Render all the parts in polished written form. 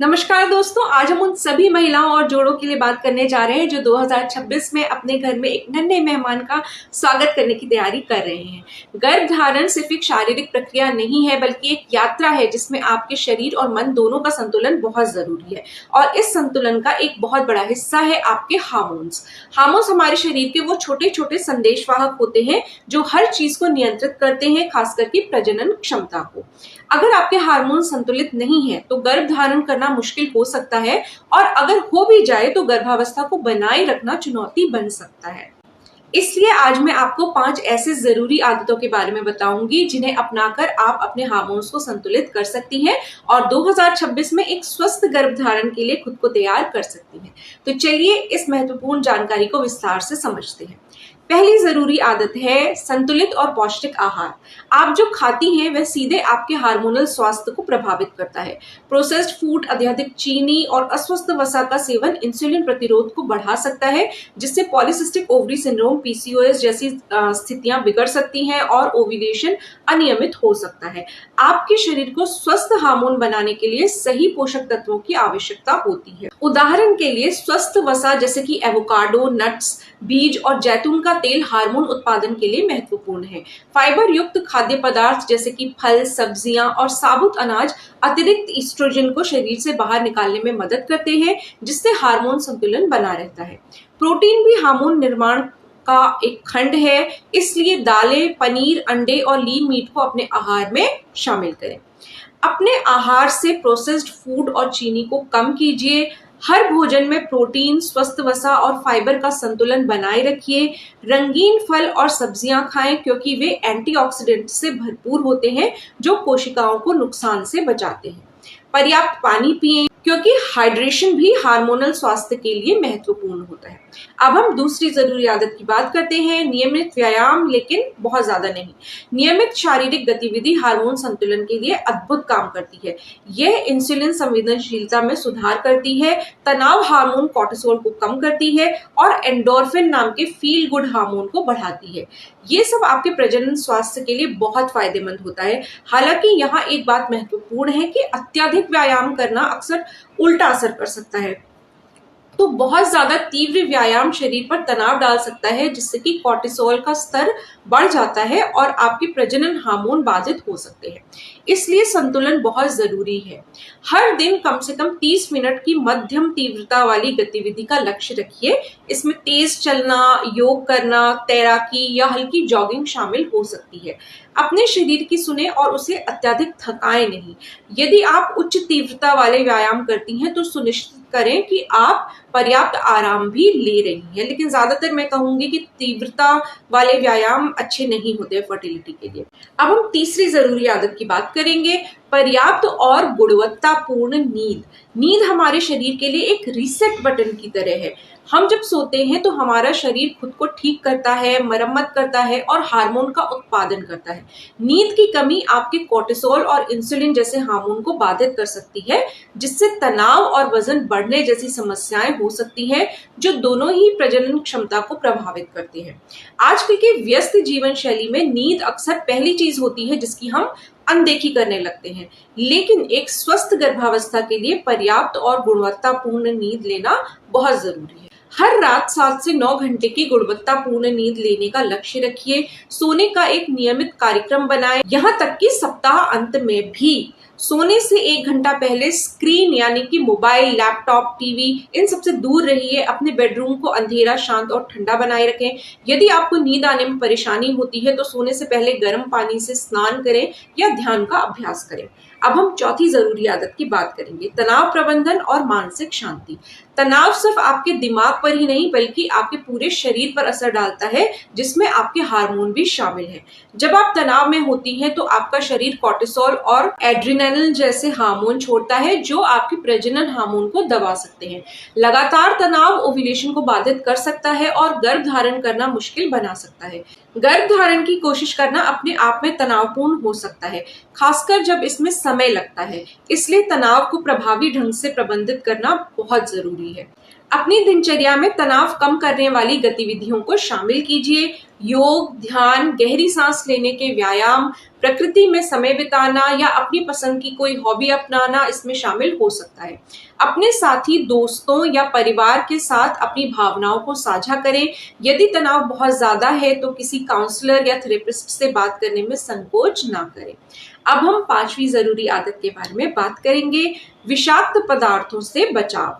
नमस्कार दोस्तों, आज हम उन सभी महिलाओं और जोड़ों के लिए बात करने जा रहे हैं जो 2026 में अपने घर में एक नन्हे मेहमान का स्वागत करने की तैयारी कर रहे हैं। गर्भधारण सिर्फ एक शारीरिक प्रक्रिया नहीं है, बल्कि एक यात्रा है जिसमें आपके शरीर और मन दोनों का संतुलन बहुत जरूरी है। और इस संतुलन का एक बहुत बड़ा हिस्सा है आपके हार्मोन्स। हार्मोन्स हमारे शरीर के वो छोटे छोटे संदेशवाहक होते हैं जो हर चीज को नियंत्रित करते हैं, खास करके प्रजनन क्षमता को। अगर आपके हार्मोन संतुलित नहीं है तो गर्भधारण करना मुश्किल हो सकता है, और अगर हो भी जाए तो गर्भावस्था को बनाए रखना चुनौती बन सकता है। इसलिए आज मैं आपको 5 ऐसे जरूरी आदतों के बारे में बताऊंगी जिन्हें अपनाकर आप अपने हार्मोन्स को संतुलित कर सकती हैं और 2026 में एक स्वस्थ गर्भधारण के लिए खुद को तैयार कर सकती हैं। तो चलिए इस महत्वपूर्ण जानकारी को विस्तार से समझते हैं। पहली जरूरी आदत है संतुलित और पौष्टिक आहार। आप जो खाती हैं वह सीधे आपके हार्मोनल स्वास्थ्य को प्रभावित करता है। प्रोसेस्ड फूड, अत्यधिक चीनी और अस्वस्थ वसा का सेवन इंसुलिन प्रतिरोध को बढ़ा सकता है, जिससे पॉलीसिस्टिक ओवरी सिंड्रोम, पीसीओएस जैसी स्थितियां बिगड़ सकती हैं और ओव्यूलेशन अनियमित हो सकता है। आपके शरीर को स्वस्थ हार्मोन बनाने के लिए सही पोषक तत्वों की आवश्यकता होती है। उदाहरण के लिए स्वस्थ वसा जैसे कि एवोकाडो, नट्स, बीज और जैतून का तेल हार्मोन उत्पादन के लिए महत्वपूर्ण है। फाइबर युक्त खाद्य पदार्थ जैसे कि फल, सब्जियां और साबुत अनाज अतिरिक्त ईस्ट्रोजन को शरीर से बाहर निकालने में मदद करते हैं, जिससे हार्मोन संतुलन बना रहता है। प्रोटीन भी हार्मोन निर्माण का एक खंड है, इसलिए दालें, पनीर, अंडे और लीन मीट को अपने आहार में शामिल करें। अपने आहार से प्रोसेस्ड फूड और चीनी को कम कीजिए। हर भोजन में प्रोटीन, स्वस्थ वसा और फाइबर का संतुलन बनाए रखिए। रंगीन फल और सब्जियां खाएं क्योंकि वे एंटीऑक्सीडेंट से भरपूर होते हैं जो कोशिकाओं को नुकसान से बचाते हैं। पर्याप्त पानी पिएं क्योंकि हाइड्रेशन भी हार्मोनल स्वास्थ्य के लिए महत्वपूर्ण होता है। अब हम दूसरी जरूरी आदत की बात करते हैं, नियमित व्यायाम, लेकिन बहुत ज्यादा नहीं। नियमित शारीरिक गतिविधि हार्मोन संतुलन के लिए अद्भुत काम करती है। यह इंसुलिन संवेदनशीलता में सुधार करती है, तनाव हार्मोन कोर्टिसोल को कम करती है और एंडोर्फिन नाम के फील गुड हार्मोन को बढ़ाती है। ये सब आपके प्रजनन स्वास्थ्य के लिए बहुत फायदेमंद होता है। हालांकि यहाँ एक बात महत्वपूर्ण है कि अत्यधिक व्यायाम करना अक्सर उल्टा असर कर सकता है। तो बहुत ज्यादा तीव्र व्यायाम शरीर पर तनाव डाल सकता है, जिससे कि कोर्टिसोल का स्तर बढ़ जाता है और आपके प्रजनन हार्मोन बाधित हो सकते हैं। इसलिए संतुलन बहुत जरूरी है। हर दिन कम से कम 30 मिनट की मध्यम तीव्रता वाली गतिविधि का लक्ष्य रखिए। इसमें तेज चलना, योग करना, तैराकी या हल्की जॉगिंग शामिल हो सकती है। अपने शरीर की सुने और उसे अत्यधिक थकाएं नहीं। यदि आप उच्च तीव्रता वाले व्यायाम करती हैं तो सुनिश्चित करें कि आप पर्याप्त आराम भी ले रही हैं। लेकिन ज्यादातर मैं कहूंगी कि तीव्रता वाले व्यायाम अच्छे नहीं होते फर्टिलिटी के लिए। अब हम तीसरी जरूरी आदत की बात करेंगे, पर्याप्त और गुणवत्तापूर्ण नींद। नींद हमारे शरीर के लिए एक रीसेट बटन की तरह है। हम जब सोते हैं तो हमारा शरीर खुद को ठीक करता है, मरम्मत करता है और हार्मोन का उत्पादन करता है। नींद की कमी आपके कोर्टिसोल और इंसुलिन जैसे हार्मोन को बाधित कर सकती है, जिससे तनाव और वजन बढ़ने जैसी समस्याएं हो सकती हैं, जो दोनों ही प्रजनन क्षमता को प्रभावित करती हैं। आजकल के व्यस्त जीवन शैली में नींद अक्सर पहली चीज होती है जिसकी हम अनदेखी करने लगते हैं। लेकिन एक स्वस्थ गर्भावस्था के लिए पर्याप्त और गुणवत्तापूर्ण नींद लेना बहुत जरूरी है। हर रात 7 से 9 घंटे की गुणवत्तापूर्ण नींद लेने का लक्ष्य रखिए। सोने का एक नियमित कार्यक्रम बनाएं, यहाँ तक कि सप्ताह अंत में भी। सोने से 1 घंटा पहले स्क्रीन यानी कि मोबाइल, लैपटॉप, टीवी, इन सबसे दूर रहिए। अपने बेडरूम को अंधेरा, शांत और ठंडा बनाए रखें। यदि आपको नींद आने में परेशानी होती है तो सोने से पहले गर्म पानी से स्नान करें या ध्यान का अभ्यास करें। अब हम चौथी जरूरी आदत की बात करेंगे, तनाव प्रबंधन और मानसिक शांति। तनाव सिर्फ आपके दिमाग पर ही नहीं बल्कि आपके पूरे शरीर पर असर डालता है, जिसमें आपके हार्मोन भी शामिल हैं। जब आप तनाव में होती हैं तो आपका शरीर कोर्टिसोल और एड्रेनालिन जैसे हार्मोन छोड़ता है, जो आपके प्रजनन हार्मोन को दबा सकते हैं। लगातार तनाव ओव्यूलेशन को बाधित कर सकता है और गर्भधारण करना मुश्किल बना सकता है। गर्भधारण की कोशिश करना अपने आप में तनावपूर्ण हो सकता है, खासकर जब इसमें समय लगता है। इसलिए तनाव को प्रभावी ढंग से प्रबंधित करना बहुत जरूरी है। अपनी दिनचर्या में तनाव कम करने वाली गतिविधियों को शामिल कीजिए। योग, ध्यान, गहरी सांस लेने के व्यायाम, प्रकृति में समय बिताना या अपनी पसंद की कोई हॉबी अपनाना इसमें शामिल हो सकता है। अपने साथी, दोस्तों या परिवार के साथ अपनी भावनाओं को साझा करें। यदि तनाव बहुत ज्यादा है तो किसी काउंसलर या थेरेपिस्ट से बात करने में संकोच ना करें। अब हम 5वीं जरूरी आदत के बारे में बात करेंगे, विषाक्त पदार्थों से बचाव।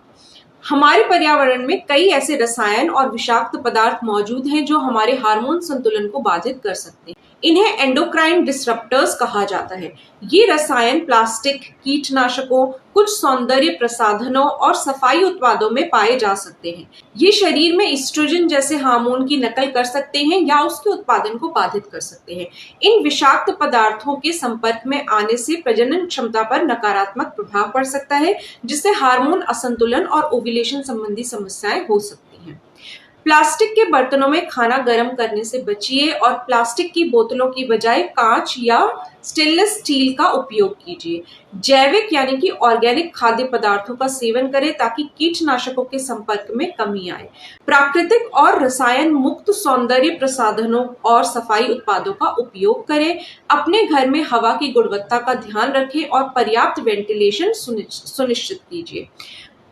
हमारे पर्यावरण में कई ऐसे रसायन और विषाक्त पदार्थ मौजूद हैं जो हमारे हार्मोन संतुलन को बाधित कर सकते हैं। इन्हें एंडोक्राइन डिसरप्टर्स कहा जाता है। ये रसायन प्लास्टिक, कीटनाशकों, कुछ सौंदर्य प्रसाधनों और सफाई उत्पादों में पाए जा सकते हैं। ये शरीर में एस्ट्रोजन जैसे हार्मोन की नकल कर सकते हैं या उसके उत्पादन को बाधित कर सकते हैं। इन विषाक्त पदार्थों के संपर्क में आने से प्रजनन क्षमता पर नकारात्मक प्रभाव पड़ सकता है, जिससे हार्मोन असंतुलन और ओव्यूलेशन संबंधी समस्याएं हो सकती हैं। प्लास्टिक के बर्तनों में खाना गर्म करने से बचिए और प्लास्टिक की बोतलों की बजाय कांच या स्टेनलेस स्टील का उपयोग कीजिए। जैविक यानी कि ऑर्गेनिक खाद्य पदार्थों का सेवन करें ताकि कीटनाशकों के संपर्क में कमी आए। प्राकृतिक और रसायन मुक्त सौंदर्य प्रसाधनों और सफाई उत्पादों का उपयोग करें। अपने घर में हवा की गुणवत्ता का ध्यान रखें और पर्याप्त वेंटिलेशन सुनिश्चित कीजिए।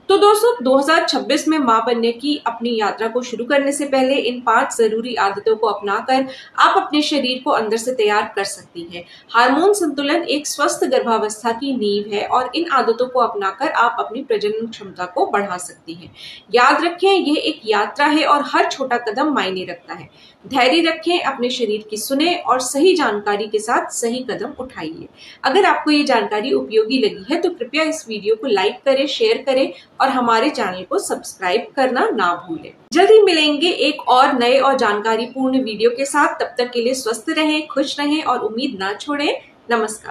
तो दोस्तों, 2026 में मां बनने की अपनी यात्रा को शुरू करने से पहले इन 5 जरूरी आदतों को अपनाकर आप अपने शरीर को अंदर से तैयार कर सकती हैं। हार्मोन संतुलन एक स्वस्थ गर्भावस्था की नींव है और इन आदतों को अपनाकर आप अपनी प्रजनन क्षमता को बढ़ा सकती हैं। याद रखें, यह एक यात्रा है और हर छोटा कदम मायने रखता है। धैर्य रखें, अपने शरीर की सुने और सही जानकारी के साथ सही कदम उठाइए। अगर आपको ये जानकारी उपयोगी लगी है तो कृपया इस वीडियो को लाइक करें, शेयर करें और हमारे चैनल को सब्सक्राइब करना ना भूलें। जल्दी मिलेंगे एक और नए और जानकारीपूर्ण वीडियो के साथ। तब तक के लिए स्वस्थ रहें, खुश रहें और उम्मीद ना छोड़ें। नमस्कार।